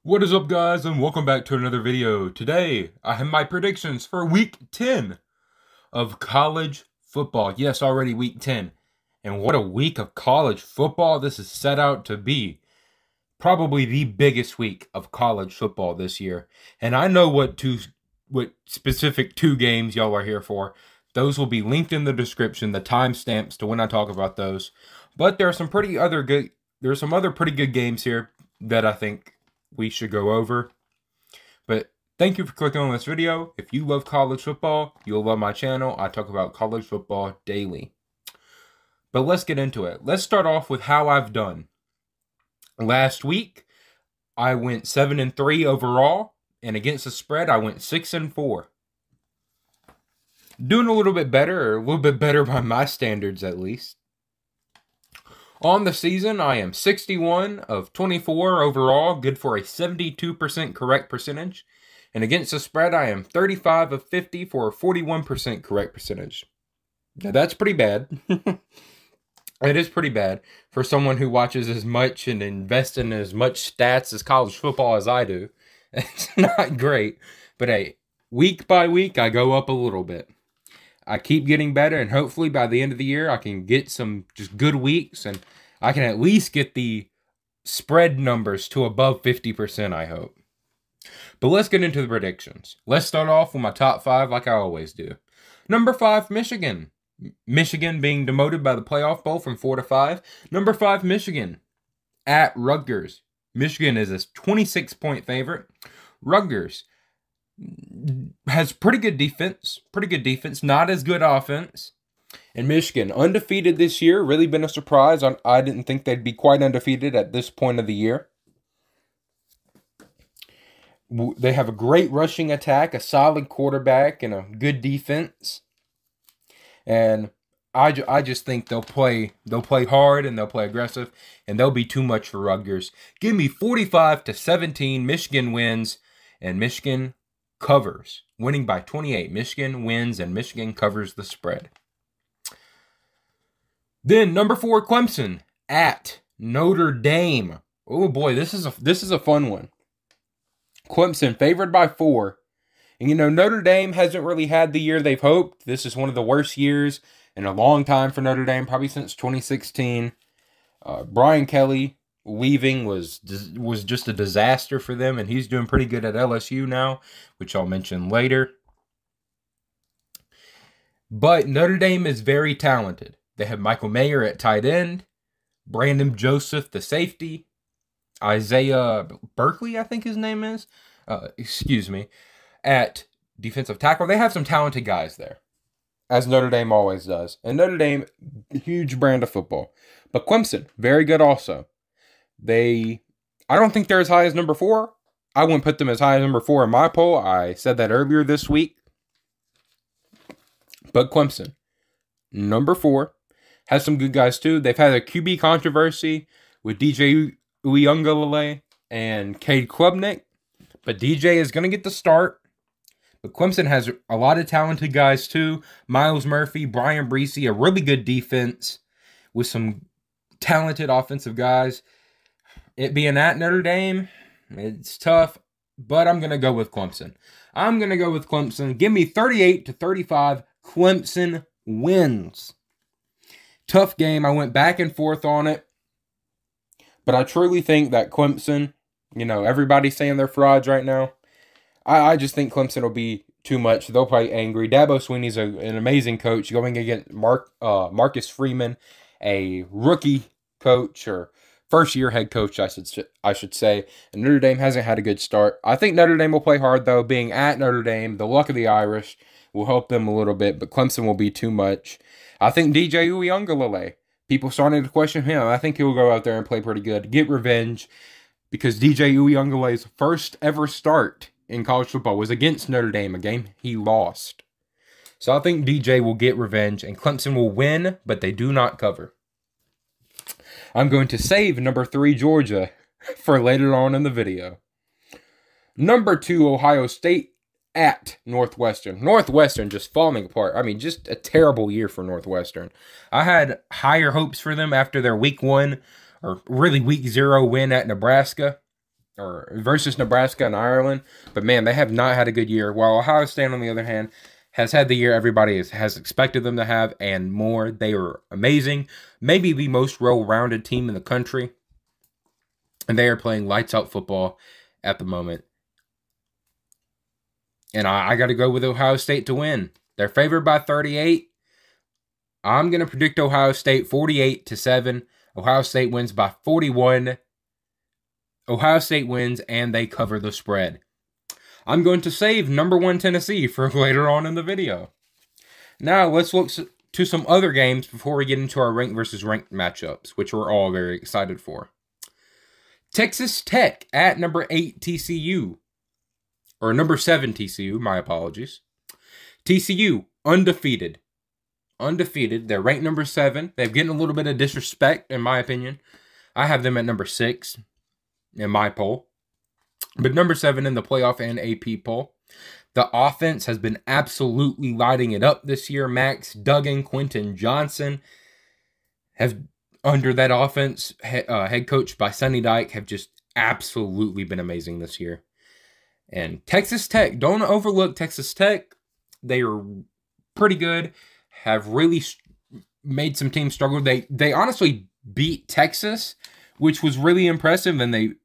What is up, guys, and welcome back to another video. Today, I have my predictions for Week 10 of college football. Yes, already Week 10. And what a week of college football this is set out to be. Probably the biggest week of college football this year. And I know what specific two games y'all are here for. Those will be linked in the description, the timestamps to when I talk about those. But there are some other pretty good games here that I think we should go over. But thank you for clicking on this video. If you love college football, you'll love my channel. I talk about college football daily. But let's get into it. Let's start off with how I've done. Last week, I went 7-3 overall, and against the spread, I went 6-4. Doing a little bit better, or a little bit better by my standards at least. On the season, I am 61 of 24 overall, good for a 72% correct percentage. And against the spread, I am 35 of 50 for a 41% correct percentage. Now, that's pretty bad. It is pretty bad for someone who watches as much and invests in as much stats as college football as I do. It's not great. But hey, week by week, I go up a little bit. I keep getting better, and hopefully by the end of the year, I can get some just good weeks, and I can at least get the spread numbers to above 50%, I hope. But let's get into the predictions. Let's start off with my top 5 like I always do. Number 5, Michigan. Michigan being demoted by the playoff bowl from 4 to 5. Number 5, Michigan at Rutgers. Michigan is a 26-point favorite. Rutgers has pretty good defense, not as good offense. And Michigan, undefeated this year, really been a surprise. I didn't think they'd be quite undefeated at this point of the year. They have a great rushing attack, a solid quarterback, and a good defense. And I just think they'll play hard and they'll play aggressive, and they'll be too much for Rutgers. Give me 45-17. Michigan wins, and Michigan covers, winning by 28. Michigan wins, and Michigan covers the spread. Then number 4, Clemson at Notre Dame. Oh boy, this is a fun one. Clemson favored by 4. And Notre Dame hasn't really had the year they've hoped. This is one of the worst years in a long time for Notre Dame, probably since 2016. Brian Kelly leaving was just a disaster for them, and he's doing pretty good at LSU now, which I'll mention later. But Notre Dame is very talented. They have Michael Mayer at tight end, Brandon Joseph, the safety, Isaiah Berkeley, I think his name is, at defensive tackle. They have some talented guys there, as Notre Dame always does. And Notre Dame, huge brand of football. But Clemson, very good also. I don't think they're as high as number 4. I wouldn't put them as high as number 4 in my poll. I said that earlier this week. But Clemson, number 4, has some good guys too. They've had a QB controversy with DJ Uiagalelei and Cade Klubnik. But DJ is going to get the start. But Clemson has a lot of talented guys too. Miles Murphy, Brian Breesy, a really good defense with some talented offensive guys. It being at Notre Dame, it's tough, but I'm going to go with Clemson. Give me 38-35. Clemson wins. Tough game. I went back and forth on it. But I truly think that Clemson, everybody's saying they're frauds right now. I just think Clemson will be too much. They'll play angry. Dabo Swinney's an amazing coach going against Marcus Freeman, a rookie coach or first-year head coach, I should say. And Notre Dame hasn't had a good start. I think Notre Dame will play hard, though. Being at Notre Dame, the luck of the Irish will help them a little bit, but Clemson will be too much. I think DJ Uiagalelei, people starting to question him. I think he'll go out there and play pretty good, get revenge, because DJ Uiagalelei's first ever start in college football was against Notre Dame, a game he lost. So I think DJ will get revenge, and Clemson will win, but they do not cover. I'm going to save number 3, Georgia, for later on in the video. Number 2, Ohio State at Northwestern. Northwestern just falling apart. I mean, just a terrible year for Northwestern. I had higher hopes for them after their week 1, or really week 0 win at Nebraska. or versus Nebraska and Ireland. But man, they have not had a good year. While Ohio State, on the other hand, has had the year everybody has expected them to have and more. They are amazing. Maybe the most well-rounded team in the country. And they are playing lights out football at the moment. And I got to go with Ohio State to win. They're favored by 38. I'm going to predict Ohio State 48-7. Ohio State wins by 41. Ohio State wins and they cover the spread. I'm going to save number 1 Tennessee for later on in the video. Now let's look to some other games before we get into our ranked versus ranked matchups, which we're all very excited for. Texas Tech at number 8 TCU. Or number 7 TCU, my apologies. TCU, undefeated. Undefeated. They're ranked number 7. They've getting a little bit of disrespect, in my opinion. I have them at number 6 in my poll. But number 7 in the playoff and AP poll. The offense has been absolutely lighting it up this year. Max Duggan, Quentin Johnson have, under that offense, head coached by Sonny Dykes, have just absolutely been amazing this year. And Texas Tech, don't overlook Texas Tech. They are pretty good, have really made some teams struggle. They honestly beat Texas, which was really impressive. And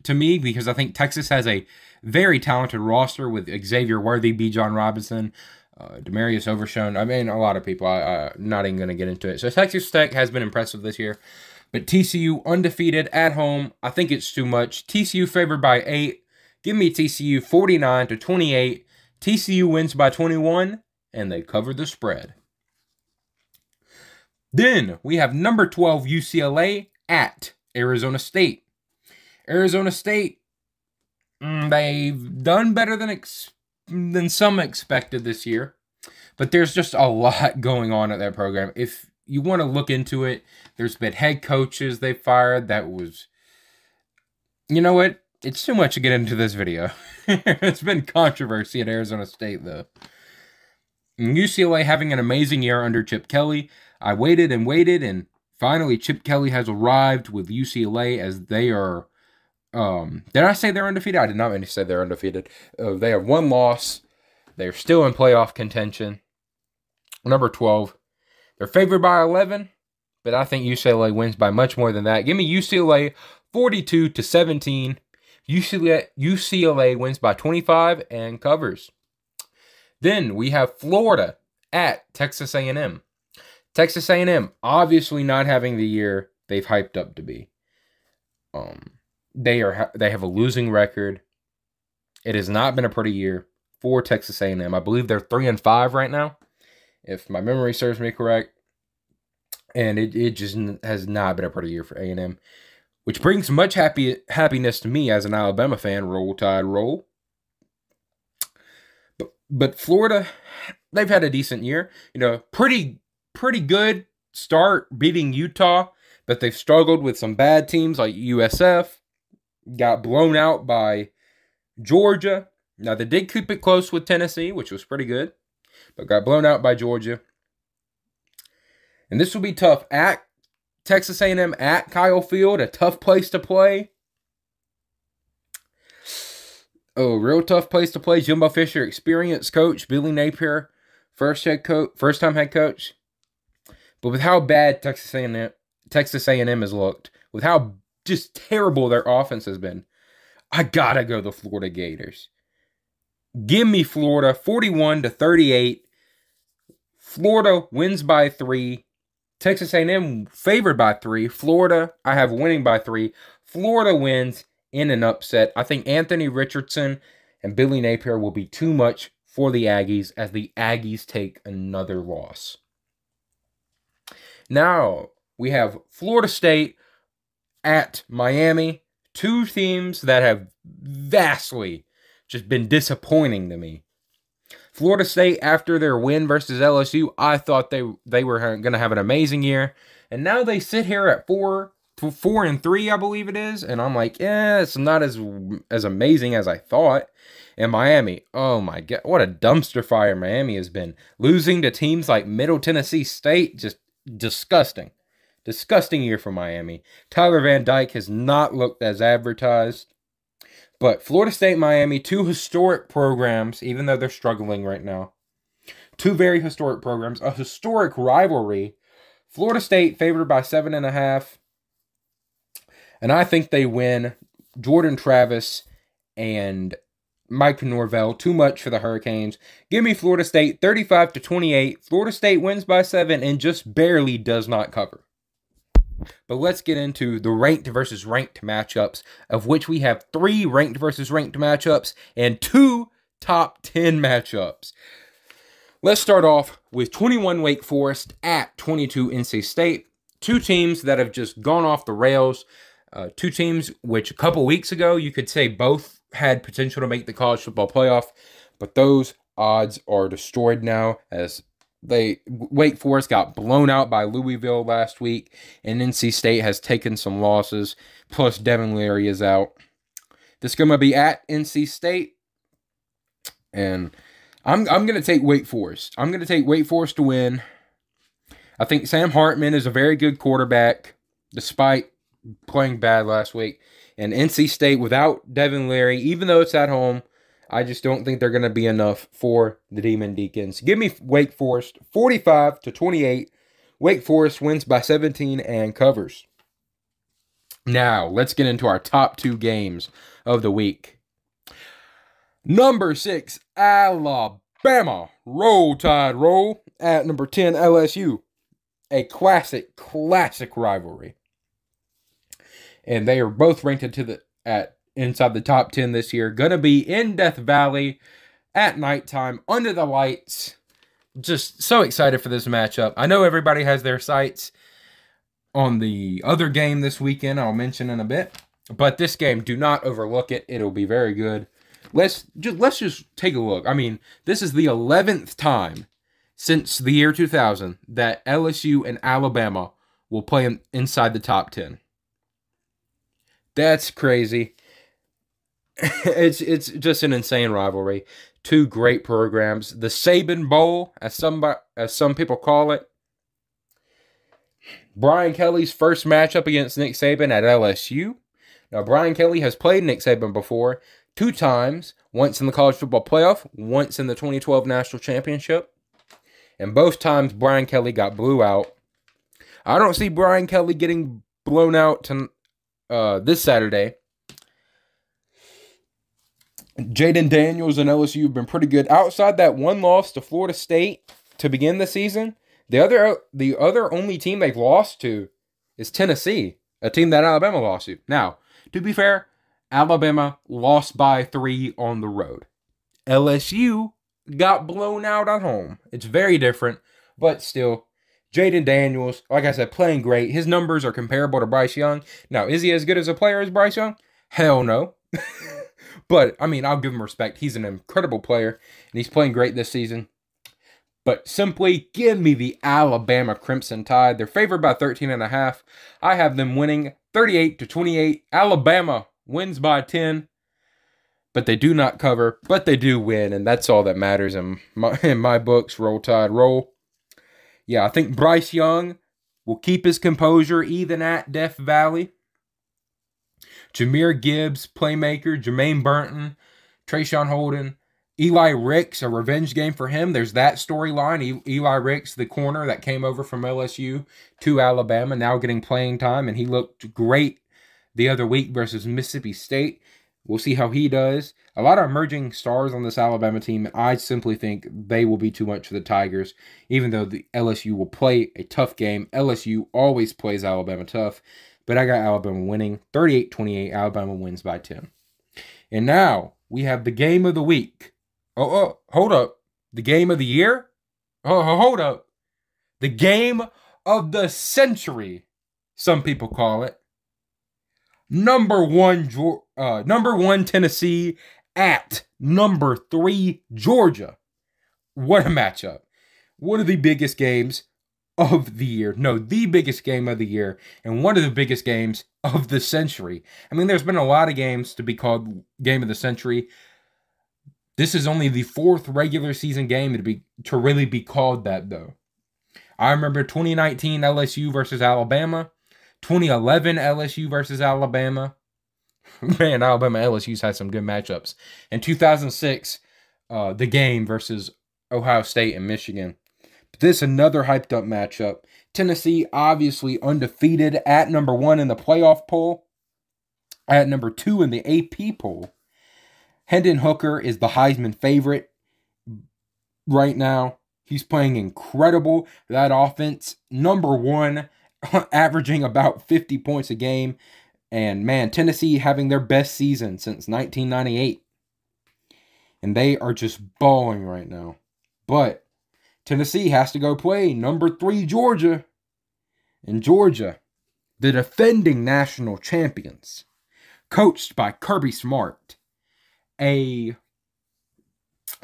to me, because I think Texas has a very talented roster with Xavier Worthy, B. John Robinson, Demarius Overshown. I mean, a lot of people. I'm not even going to get into it. So Texas Tech has been impressive this year. But TCU undefeated at home. I think it's too much. TCU favored by 8. Give me TCU 49-28. TCU wins by 21, and they cover the spread. Then we have number 12 UCLA at Arizona State. Arizona State, they've done better than some expected this year, but there's just a lot going on at that program. If you want to look into it, there's been head coaches they fired that was, you know what? It's too much to get into this video. It's been controversy at Arizona State, though. And UCLA having an amazing year under Chip Kelly. I waited, and finally Chip Kelly has arrived with UCLA as they are... did I say they're undefeated? I did not mean to say they're undefeated. They have 1 loss. They're still in playoff contention. Number 12. They're favored by 11, but I think UCLA wins by much more than that. Give me UCLA 42-17. UCLA wins by 25 and covers. Then we have Florida at Texas A&M. Texas A&M obviously not having the year they've hyped up to be. They have a losing record. It has not been a pretty year for Texas A&M. I believe they're 3-5 right now, if my memory serves me correct. And it just has not been a pretty year for A&M. Which brings much happiness to me as an Alabama fan. Roll Tide, roll. But Florida, they've had a decent year. You know, pretty good start beating Utah. But they've struggled with some bad teams like USF. Got blown out by Georgia. Now, they did keep it close with Tennessee, which was pretty good. But got blown out by Georgia. And this will be tough at Texas A&M at Kyle Field, a tough place to play. Oh, real tough place to play. Jimbo Fisher, experienced coach. Billy Napier, first-time head coach. But with how bad Texas A&M has looked, with how just terrible their offense has been, I gotta go the Florida Gators. Give me Florida 41-38. Florida wins by 3. Texas A&M favored by 3. Florida, I have winning by 3. Florida wins in an upset. I think Anthony Richardson and Billy Napier will be too much for the Aggies as the Aggies take another loss. Now, we have Florida State at Miami. 2 teams that have vastly just been disappointing to me. Florida State, after their win versus LSU, I thought they were going to have an amazing year. And now they sit here at 4-3, I believe it is. And I'm like, yeah, it's not as amazing as I thought. And Miami, oh my God, what a dumpster fire Miami has been. Losing to teams like Middle Tennessee State, just disgusting. Disgusting year for Miami. Tyler Van Dyke has not looked as advertised. But Florida State, Miami, two historic programs, even though they're struggling right now. Two very historic programs, a historic rivalry. Florida State favored by 7.5. And I think they win. Jordan Travis and Mike Norvell, too much for the Hurricanes. Give me Florida State 35-28. Florida State wins by 7 and just barely does not cover. But let's get into the ranked versus ranked matchups, of which we have 3 ranked versus ranked matchups and 2 top 10 matchups. Let's start off with 21 Wake Forest at 22 NC State. Two teams that have just gone off the rails. Two teams which a couple weeks ago you could say both had potential to make the college football playoff, but those odds are destroyed now as Wake Forest got blown out by Louisville last week, and NC State has taken some losses. Plus, Devin Leary is out. This is going to be at NC State, and I'm going to take Wake Forest. I'm going to take Wake Forest to win. I think Sam Hartman is a very good quarterback, despite playing bad last week. And NC State, without Devin Leary, even though it's at home, I just don't think they're going to be enough for the Demon Deacons. Give me Wake Forest 45-28. Wake Forest wins by 17 and covers. Now, let's get into our top 2 games of the week. Number 6, Alabama. Roll Tide Roll at number 10, LSU. A classic rivalry. And they are both ranked inside the top 10 this year. Gonna be in Death Valley at nighttime under the lights. Just so excited for this matchup. I know everybody has their sights on the other game this weekend I'll mention in a bit. But this game, do not overlook it. It'll be very good. Let's just take a look. I mean, this is the 11th time since the year 2000 that LSU and Alabama will play inside the top 10. That's crazy. It's just an insane rivalry. Two great programs. The Saban Bowl, as some people call it. Brian Kelly's first matchup against Nick Saban at LSU. Now, Brian Kelly has played Nick Saban before 2 times. Once in the college football playoff, once in the 2012 national championship. And both times, Brian Kelly got blew out. I don't see Brian Kelly getting blown out this Saturday. Jaden Daniels and LSU have been pretty good. Outside that one loss to Florida State to begin the season, the other only team they've lost to is Tennessee, a team that Alabama lost to. Now, to be fair, Alabama lost by 3 on the road. LSU got blown out at home. It's very different, but still, Jaden Daniels, like I said, playing great. His numbers are comparable to Bryce Young. Now, is he as good as a player as Bryce Young? Hell no. But, I mean, I'll give him respect. He's an incredible player, and he's playing great this season. But simply, give me the Alabama Crimson Tide. They're favored by 13.5. I have them winning 38-28. Alabama wins by 10. But they do not cover, but they do win, and that's all that matters in my books. Roll Tide, roll. Yeah, I think Bryce Young will keep his composure even at Death Valley. Jahmyr Gibbs, playmaker. Jermaine Burton, Trayshawn Holden. Eli Ricks, a revenge game for him. There's that storyline. Eli Ricks, the corner that came over from LSU to Alabama, now getting playing time, and he looked great the other week versus Mississippi State. We'll see how he does. A lot of emerging stars on this Alabama team. I simply think they will be too much for the Tigers, even though the LSU will play a tough game. LSU always plays Alabama tough, but I got Alabama winning 38-28. Alabama wins by 10. And now we have the game of the week. Oh, hold up. The game of the year? Oh, hold up. The game of the century, some people call it. Number one Tennessee at number 3 Georgia. What a matchup. One of the biggest games of the year. No, the biggest game of the year. And one of the biggest games of the century. I mean, there's been a lot of games to be called game of the century. This is only the 4th regular season game to really be called that, though. I remember 2019 LSU versus Alabama. 2011 LSU versus Alabama. Man, Alabama LSU's had some good matchups. In 2006, the game versus Ohio State and Michigan. But this is another hyped up matchup. Tennessee obviously undefeated at number 1 in the playoff poll, at number 2 in the AP poll. Hendon Hooker is the Heisman favorite right now. He's playing incredible. That offense, number 1, averaging about 50 points a game. And man, Tennessee having their best season since 1998. And they are just balling right now. But Tennessee has to go play number 3 Georgia. And Georgia, the defending national champions, coached by Kirby Smart, a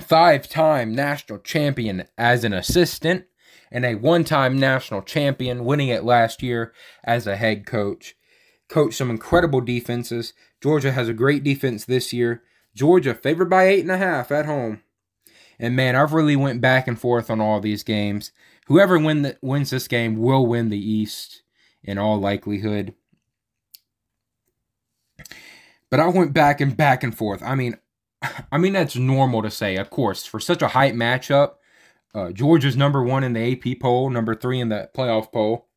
5-time national champion as an assistant, and a 1-time national champion, winning it last year as a head coach. Coached some incredible defenses. Georgia has a great defense this year. Georgia favored by 8.5 at home. And man, I've really went back and forth on all these games. Whoever wins this game will win the East in all likelihood. But I went back and forth. I mean that's normal to say, of course, for such a hype matchup. Georgia's number 1 in the AP poll, number 3 in the playoff poll.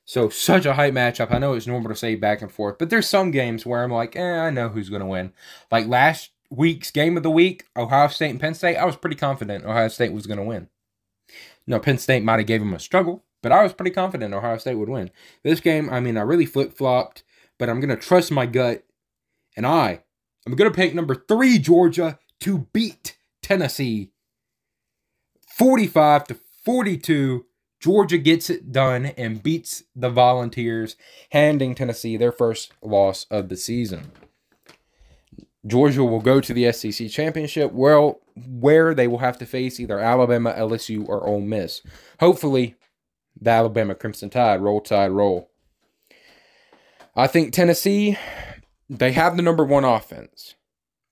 So, such a hype matchup. I know it's normal to say back and forth, but there's some games where I'm like, I know who's going to win. Like last week's game of the week, Ohio State and Penn State, I was pretty confident Ohio State was going to win. No, Penn State might have gave them a struggle, but I was pretty confident Ohio State would win. This game, I really flip-flopped, but I'm going to trust my gut, and I'm going to pick number 3 Georgia to beat Tennessee 45-42. Georgia gets it done and beats the Volunteers, handing Tennessee their first loss of the season. Georgia will go to the SEC Championship, where they will have to face either Alabama, LSU, or Ole Miss. Hopefully, the Alabama Crimson Tide, roll Tide, roll. I think Tennessee, they have the number 1 offense.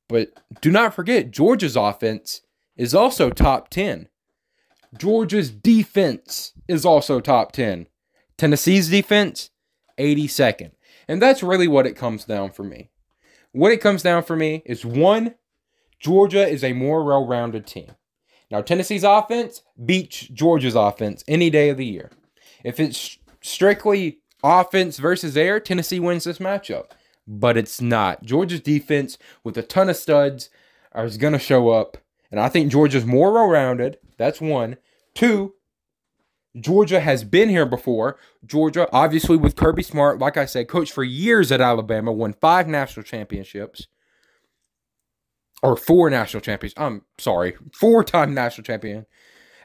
But do not forget, Georgia's offense is also top 10. Georgia's defense is also top 10. Tennessee's defense, 82nd. And that's really what it comes down for me. What it comes down for me is, 1, Georgia is a more well-rounded team. Now, Tennessee's offense beats Georgia's offense any day of the year. If it's strictly offense versus air, Tennessee wins this matchup. But it's not. Georgia's defense, with a ton of studs, is going to show up. And I think Georgia's more well-rounded. That's 1. 2, Georgia has been here before. Georgia, obviously with Kirby Smart, like I said, coached for years at Alabama, won 5 national championships. Or 4 national champions. 4-time national champion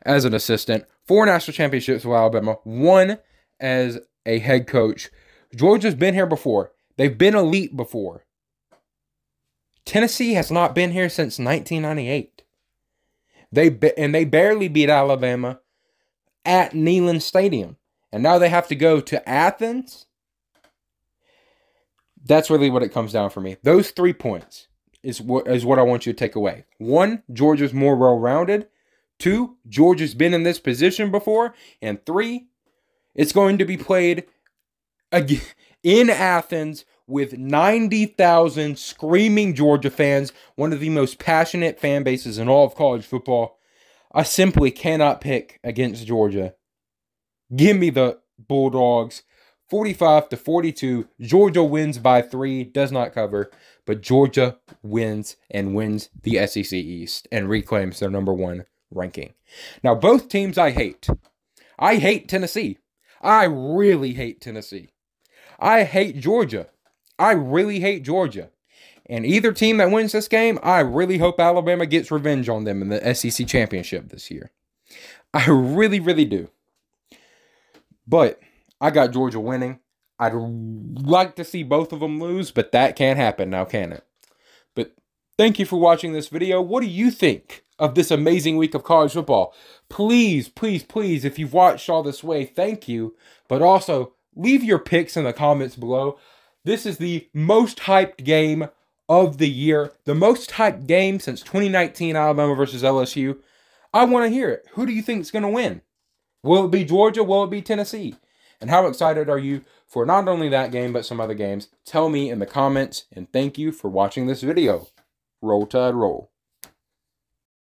as an assistant. 4 national championships with Alabama. 1 as a head coach. Georgia's been here before. They've been elite before. Tennessee has not been here since 1998. They barely beat Alabama at Neyland Stadium. And now they have to go to Athens. That's really what it comes down for me. Those 3 points is what I want you to take away. 1, Georgia's more well-rounded. 2, Georgia's been in this position before. And 3, it's going to be played again in Athens with 90,000 screaming Georgia fans, one of the most passionate fan bases in all of college football. I simply cannot pick against Georgia. Give me the Bulldogs. 45-42. Georgia wins by 3, does not cover, but Georgia wins and wins the SEC East and reclaims their number 1 ranking. Now, both teams I hate. I hate Tennessee. I really hate Tennessee. I hate Georgia. I really hate Georgia. And either team that wins this game, I really hope Alabama gets revenge on them in the SEC Championship this year. I really, really do. But I got Georgia winning. I'd like to see both of them lose, but that can't happen now, can it? But thank you for watching this video. What do you think of this amazing week of college football? Please, please, please, if you've watched all this way, thank you. But also, leave your picks in the comments below. This is the most hyped game of the year. The most hyped game since 2019 Alabama versus LSU. I want to hear it. Who do you think is going to win? Will it be Georgia? Will it be Tennessee? And how excited are you for not only that game, but some other games, tell me in the comments, and thank you for watching this video. Roll Tide Roll.